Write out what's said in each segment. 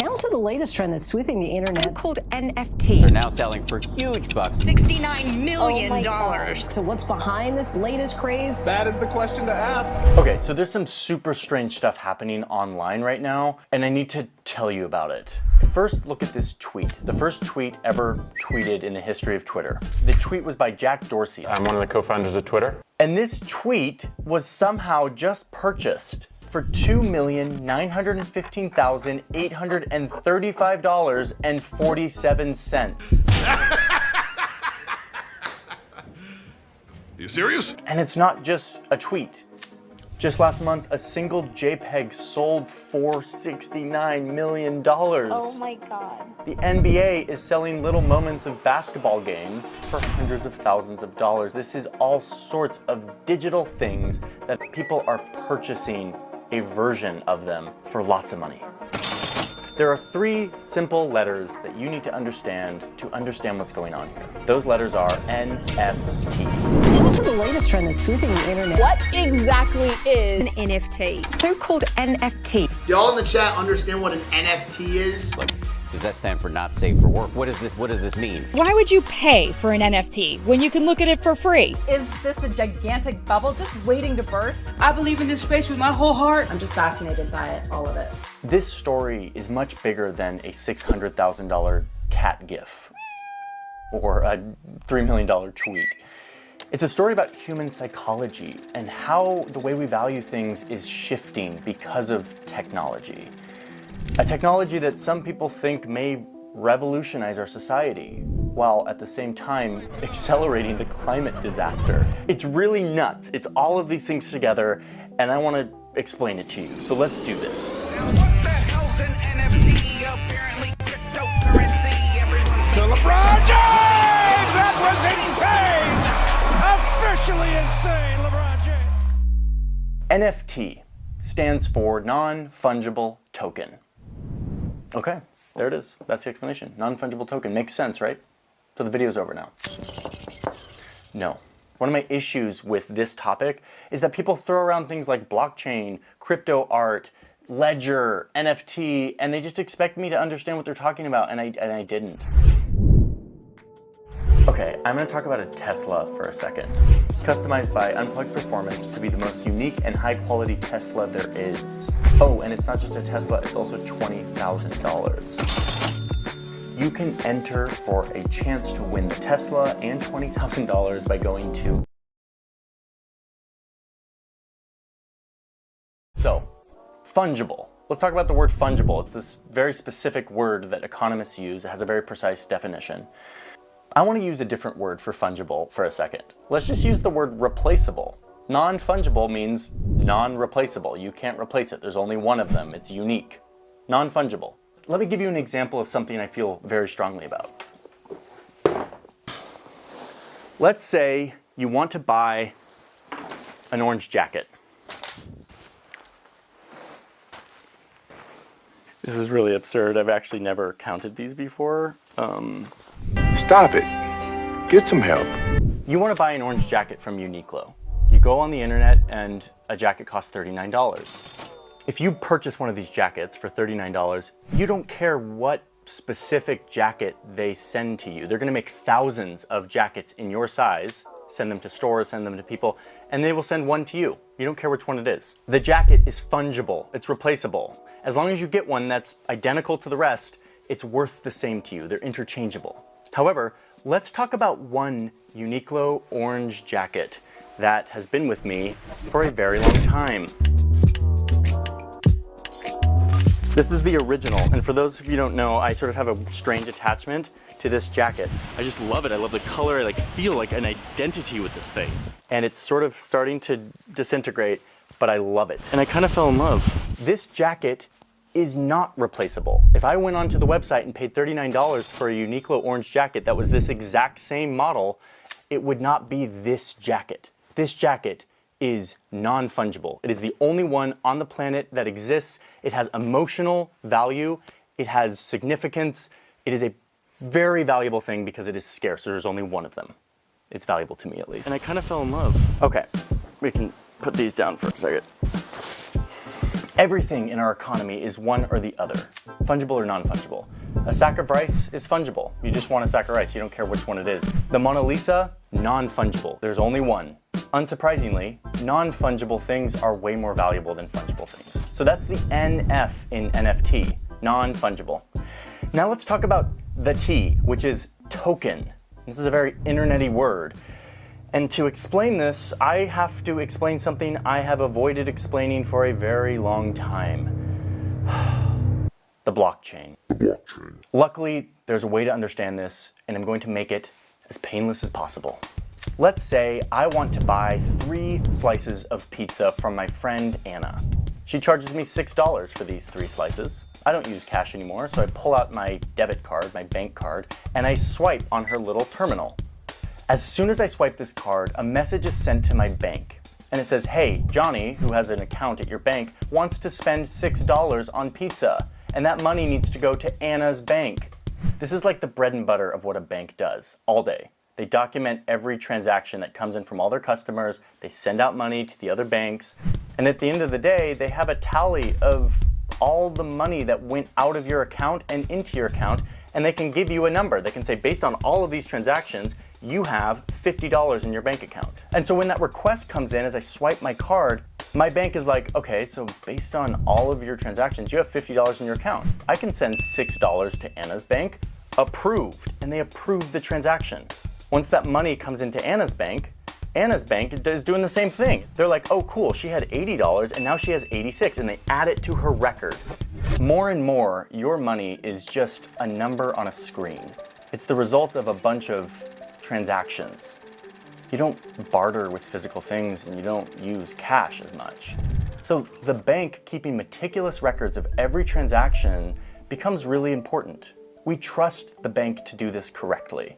Now to the latest trend that's sweeping the internet. So-called NFT. They're now selling for huge bucks. $69 million. Oh my gosh. So what's behind this latest craze? That is the question to ask. Okay, so there's some super strange stuff happening online right now, and I need to tell you about it. First, look at this tweet. The first tweet ever tweeted in the history of Twitter. The tweet was by Jack Dorsey. I'm one of the co-founders of Twitter. And this tweet was somehow just purchased for $2,915,835.47. You serious? And it's not just a tweet. Just last month, a single JPEG sold for $69 million. Oh my God. The NBA is selling little moments of basketball games for hundreds of thousands of dollars. This is all sorts of digital things that people are purchasing a version of them for lots of money. There are 3 simple letters that you need to understand what's going on here. Those letters are NFT. Now to the latest trend that's sweeping the internet. What exactly is An NFT. So-called NFT. Do y'all in the chat understand what an NFT is? Like, does that stand for not safe for work? What does this mean? Why would you pay for an NFT when you can look at it for free? Is this a gigantic bubble just waiting to burst? I believe in this space with my whole heart. I'm just fascinated by it, all of it. This story is much bigger than a $600,000 cat gif or a $3 million tweet. It's a story about human psychology and how the way we value things is shifting because of technology. A technology that some people think may revolutionize our society, while at the same time accelerating the climate disaster. It's really nuts. It's all of these things together, and I want to explain it to you. So let's do this. To LeBron James! That was insane! Officially insane, LeBron James. NFT stands for non-fungible token. Okay, there it is. That's the explanation. Non-fungible token. Makes sense, right? So the video's over now. No. One of my issues with this topic is that people throw around things like blockchain, crypto art, ledger, NFT, and they just expect me to understand what they're talking about, and I didn't. Okay, I'm going to talk about a Tesla for a second. Customized by Unplugged Performance to be the most unique and high-quality Tesla there is. Oh, and it's not just a Tesla, it's also $20,000. You can enter for a chance to win the Tesla and $20,000 by going to... So, fungible. Let's talk about the word fungible. It's this very specific word that economists use. It has a very precise definition. I want to use a different word for fungible for a second. Let's just use the word replaceable. Non-fungible means non-replaceable. You can't replace it. There's only one of them. It's unique. Non-fungible. Let me give you an example of something I feel very strongly about. Let's say you want to buy an orange jacket. This is really absurd. I've actually never counted these before. Stop it. Get some help. You want to buy an orange jacket from Uniqlo. You go on the internet and a jacket costs $39. If you purchase one of these jackets for $39, you don't care what specific jacket they send to you. They're going to make thousands of jackets in your size, send them to stores, send them to people, and they will send one to you. You don't care which one it is. The jacket is fungible. It's replaceable. As long as you get one that's identical to the rest, it's worth the same to you. They're interchangeable. However, let's talk about one Uniqlo orange jacket that has been with me for a very long time. This is the original, and for those of you who don't know, I sort of have a strange attachment to this jacket. I just love it. I love the color. I feel like an identity with this thing. And it's sort of starting to disintegrate, but I love it. And I kind of fell in love. This jacket is not replaceable. If I went onto the website and paid $39 for a Uniqlo orange jacket that was this exact same model, it would not be this jacket. This jacket is non-fungible. It is the only one on the planet that exists. It has emotional value. It has significance. It is a very valuable thing because it is scarce. There's only one of them. It's valuable to me, at least. And I kind of fell in love. Okay, we can put these down for a second. Everything in our economy is one or the other, fungible or non-fungible. A sack of rice is fungible. You just want a sack of rice, you don't care which one it is. The Mona Lisa, non-fungible. There's only one. Unsurprisingly, non-fungible things are way more valuable than fungible things. So that's the NF in NFT, non-fungible. Now let's talk about the T, which is token. This is a very internet-y word. And to explain this, I have to explain something I have avoided explaining for a very long time. The blockchain. Luckily, there's a way to understand this, and I'm going to make it as painless as possible. Let's say I want to buy 3 slices of pizza from my friend Anna. She charges me $6 for these 3 slices. I don't use cash anymore, so I pull out my debit card, my bank card, and I swipe on her little terminal. As soon as I swipe this card, a message is sent to my bank. And it says, hey, Johnny, who has an account at your bank, wants to spend $6 on pizza. And that money needs to go to Anna's bank. This is like the bread and butter of what a bank does all day. They document every transaction that comes in from all their customers. They send out money to the other banks. And at the end of the day, they have a tally of all the money that went out of your account and into your account. And they can give you a number. They can say, based on all of these transactions, you have $50 in your bank account. And so when that request comes in, as I swipe my card, my bank is like, okay, so based on all of your transactions, you have $50 in your account. I can send $6 to Anna's bank, approved, and they approve the transaction. Once that money comes into Anna's bank is doing the same thing. They're like, oh cool, she had $80 and now she has $86, and they add it to her record. More and more, your money is just a number on a screen. It's the result of a bunch of transactions. You don't barter with physical things and you don't use cash as much. So the bank keeping meticulous records of every transaction becomes really important. We trust the bank to do this correctly.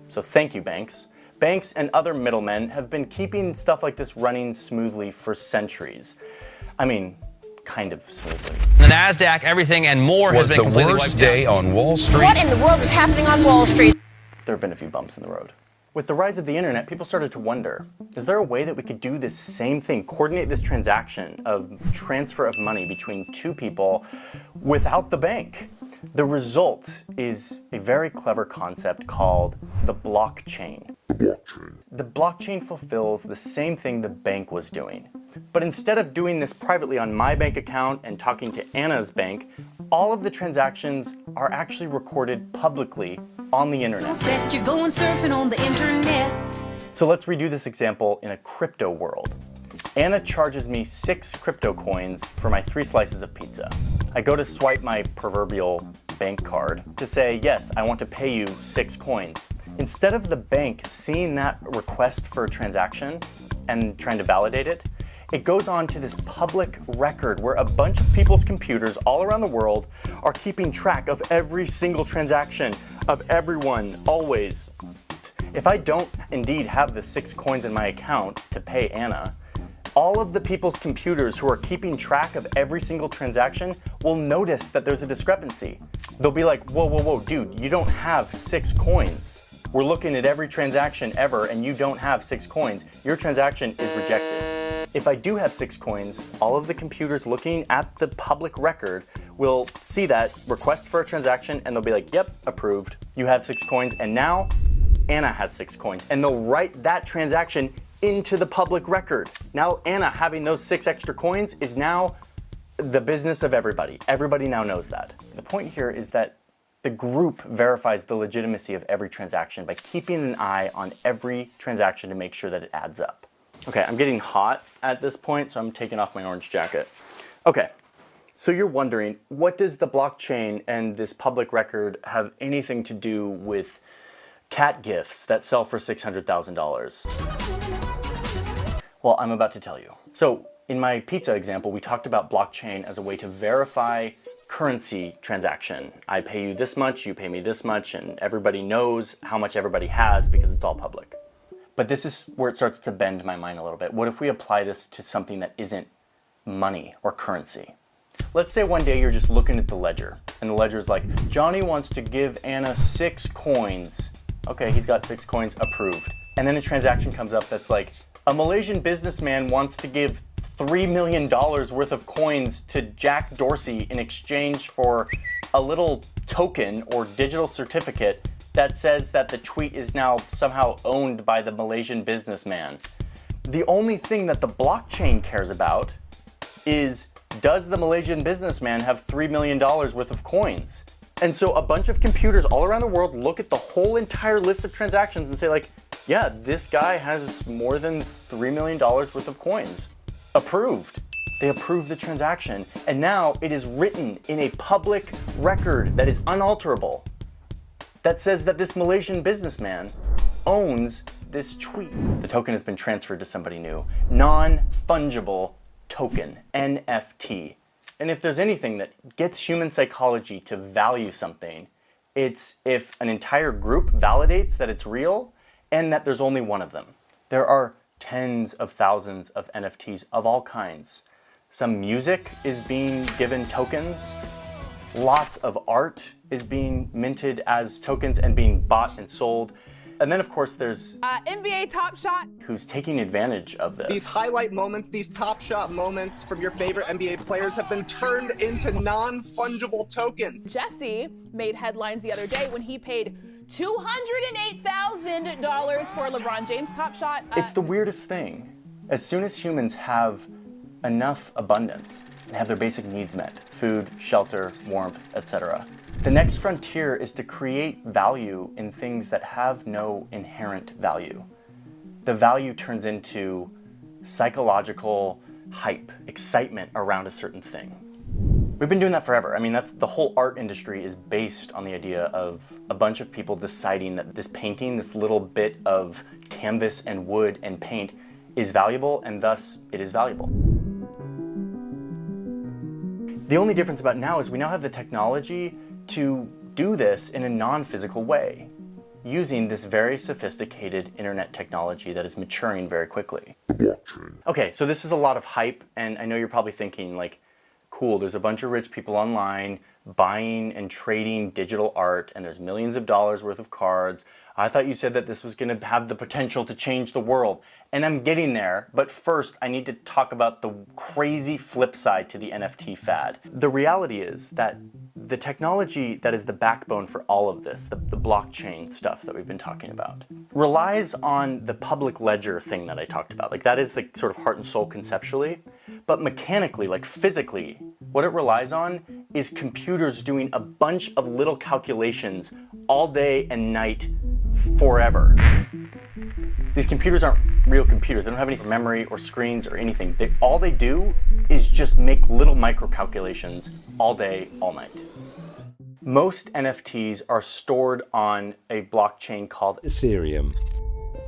So thank you, banks. Banks and other middlemen have been keeping stuff like this running smoothly for centuries. I mean, kind of smoothly. The NASDAQ, everything and more has been completely wiped out. Worst day on Wall Street. What in the world is happening on Wall Street? There have been a few bumps in the road. With the rise of the internet, people started to wonder, is there a way that we could do this same thing, coordinate this transaction of transfer of money between 2 people without the bank? The result is a very clever concept called the blockchain. The blockchain fulfills the same thing the bank was doing. But instead of doing this privately on my bank account and talking to Anna's bank, all of the transactions are actually recorded publicly on the internet. You're going surfing on the internet. So let's redo this example in a crypto world. Anna charges me 6 crypto coins for my 3 slices of pizza. I go to swipe my proverbial bank card to say, yes, I want to pay you 6 coins. Instead of the bank seeing that request for a transaction and trying to validate it, it goes on to this public record where a bunch of people's computers all around the world are keeping track of every single transaction of everyone, always. If I don't indeed have the 6 coins in my account to pay Anna, all of the people's computers who are keeping track of every single transaction will notice that there's a discrepancy. They'll be like, whoa, whoa, whoa, dude, you don't have 6 coins. We're looking at every transaction ever and you don't have 6 coins. Your transaction is rejected. If I do have 6 coins, all of the computers looking at the public record will see that request for a transaction and they'll be like, yep, approved. You have 6 coins and now Anna has 6 coins, and they'll write that transaction into the public record. Now Anna having those 6 extra coins is now the business of everybody. Everybody now knows that. The point here is that the group verifies the legitimacy of every transaction by keeping an eye on every transaction to make sure that it adds up. Okay, I'm getting hot at this point, so I'm taking off my orange jacket. Okay, so you're wondering, what does the blockchain and this public record have anything to do with cat gifts that sell for $600,000? Well, I'm about to tell you. So in my pizza example, we talked about blockchain as a way to verify currency transaction. I pay you this much, you pay me this much, and everybody knows how much everybody has because it's all public. But this is where it starts to bend my mind a little bit. What if we apply this to something that isn't money or currency? Let's say one day you're just looking at the ledger, and the ledger's like, Johnny wants to give Anna 6 coins. Okay, he's got 6 coins, approved. And then a transaction comes up that's like, a Malaysian businessman wants to give $3 million worth of coins to Jack Dorsey in exchange for a little token or digital certificate that says that the tweet is now somehow owned by the Malaysian businessman. The only thing that the blockchain cares about is, does the Malaysian businessman have $3 million worth of coins? And so a bunch of computers all around the world look at the whole entire list of transactions and say like, yeah, this guy has more than $3 million worth of coins. Approved. They approve the transaction. And now it is written in a public record that is unalterable that says that this Malaysian businessman owns this tweet. The token has been transferred to somebody new. Non-fungible token, NFT. And if there's anything that gets human psychology to value something, it's if an entire group validates that it's real and that there's only one of them. There are tens of thousands of NFTs of all kinds. Some music is being given tokens. Lots of art is being minted as tokens and being bought and sold. And then, of course, there's NBA Top Shot, who's taking advantage of this. These highlight moments, these Top Shot moments from your favorite NBA players have been turned into non-fungible tokens. Jesse made headlines the other day when he paid $208,000 for LeBron James Top Shot. It's the weirdest thing. As soon as humans have enough abundance and have their basic needs met, food, shelter, warmth, etc., the next frontier is to create value in things that have no inherent value. The value turns into psychological hype, excitement around a certain thing. We've been doing that forever. I mean, that's the whole art industry is based on the idea of a bunch of people deciding that this painting, this little bit of canvas and wood and paint is valuable, and thus it is valuable. The only difference about now is we now have the technology to do this in a non-physical way, using this very sophisticated internet technology that is maturing very quickly. Okay, so this is a lot of hype, and I know you're probably thinking like, cool, there's a bunch of rich people online buying and trading digital art, and there's millions of dollars worth of cards. I thought you said that this was going to have the potential to change the world, and I'm getting there, but first I need to talk about the crazy flip side to the NFT fad. The reality is that the technology that is the backbone for all of this, the blockchain stuff that we've been talking about, relies on the public ledger thing that I talked about. Like, that is the sort of heart and soul conceptually, but mechanically, like physically, what it relies on is computers doing a bunch of little calculations all day and night forever. These computers aren't real computers. They don't have any memory or screens or anything. All they do is just make little micro calculations all day, all night. Most NFTs are stored on a blockchain called Ethereum.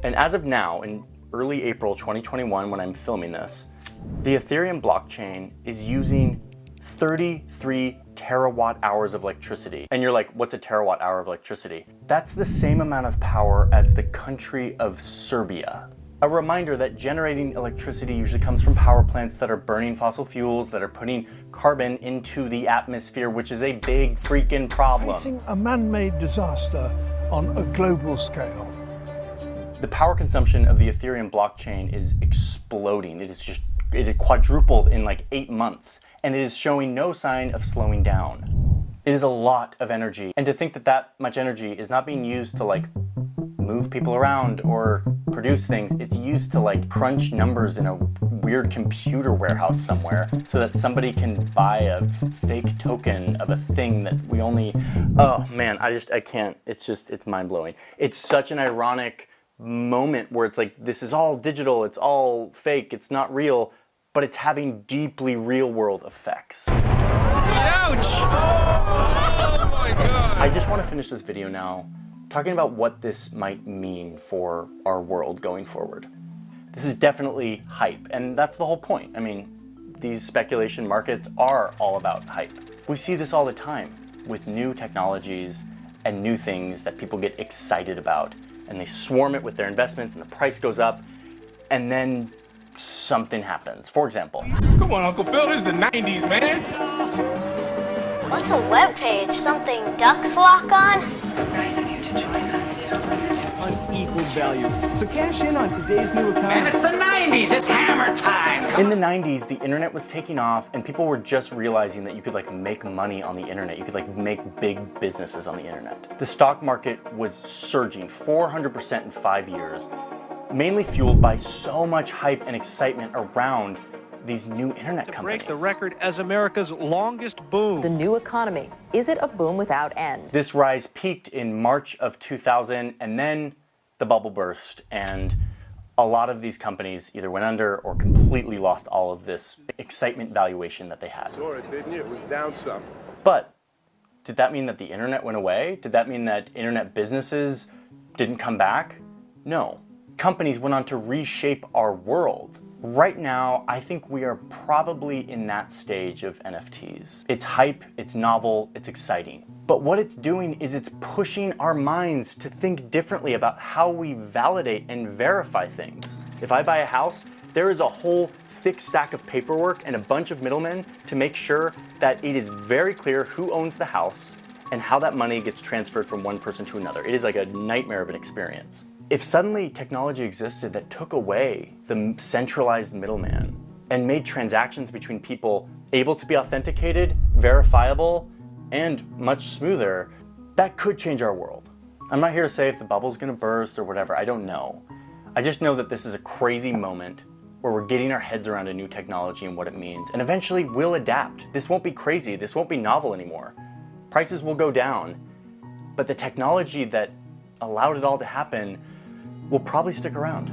And as of now, in early April 2021, when I'm filming this, the Ethereum blockchain is using 33 terawatt hours of electricity. And you're like, what's a terawatt hour of electricity? That's the same amount of power as the country of Serbia. A reminder that generating electricity usually comes from power plants that are burning fossil fuels, that are putting carbon into the atmosphere, which is a big freaking problem. Facing a man-made disaster on a global scale. The power consumption of the Ethereum blockchain is exploding. It is quadrupled in like 8 months, and it is showing no sign of slowing down. It is a lot of energy, and to think that that much energy is not being used to like move people around or produce things, it's used to like crunch numbers in a weird computer warehouse somewhere so that somebody can buy a fake token of a thing that we only, oh man, I can't, it's mind-blowing. It's such an ironic moment where it's like, this is all digital, it's all fake, it's not real, but it's having deeply real-world effects. Ouch! Oh my God! I just want to finish this video now talking about what this might mean for our world going forward. This is definitely hype, and that's the whole point. I mean, these speculation markets are all about hype. We see this all the time with new technologies and new things that people get excited about, and they swarm it with their investments, and the price goes up, and then something happens. For example, Come on, Uncle Phil, this is the 90s, man. What's a web page? Something ducks lock on? Unequal equals value. So cash in on today's new economy. Man, it's the 90s. It's hammer time. In the 90s, the internet was taking off and people were just realizing that you could like make money on the internet. You could like make big businesses on the internet. The stock market was surging 400% in 5 years, mainly fueled by so much hype and excitement around these new internet companies. Break the record as America's longest boom. The new economy. Is it a boom without end? This rise peaked in March of 2000 and then the bubble burst and a lot of these companies either went under or completely lost all of this excitement valuation that they had. Saw it, didn't you? It was down some. But did that mean that the internet went away? Did that mean that internet businesses didn't come back? No. Companies went on to reshape our world. Right now, I think we are probably in that stage of NFTs. It's hype, it's novel, it's exciting. But what it's doing is it's pushing our minds to think differently about how we validate and verify things. If I buy a house, there is a whole thick stack of paperwork and a bunch of middlemen to make sure that it is very clear who owns the house and how that money gets transferred from one person to another. It is like a nightmare of an experience. If suddenly technology existed that took away the centralized middleman and made transactions between people able to be authenticated, verifiable, and much smoother, that could change our world. I'm not here to say if the bubble's gonna burst or whatever, I don't know. I just know that this is a crazy moment where we're getting our heads around a new technology and what it means, and eventually we'll adapt. This won't be crazy, this won't be novel anymore. Prices will go down, but the technology that allowed it all to happen will probably stick around.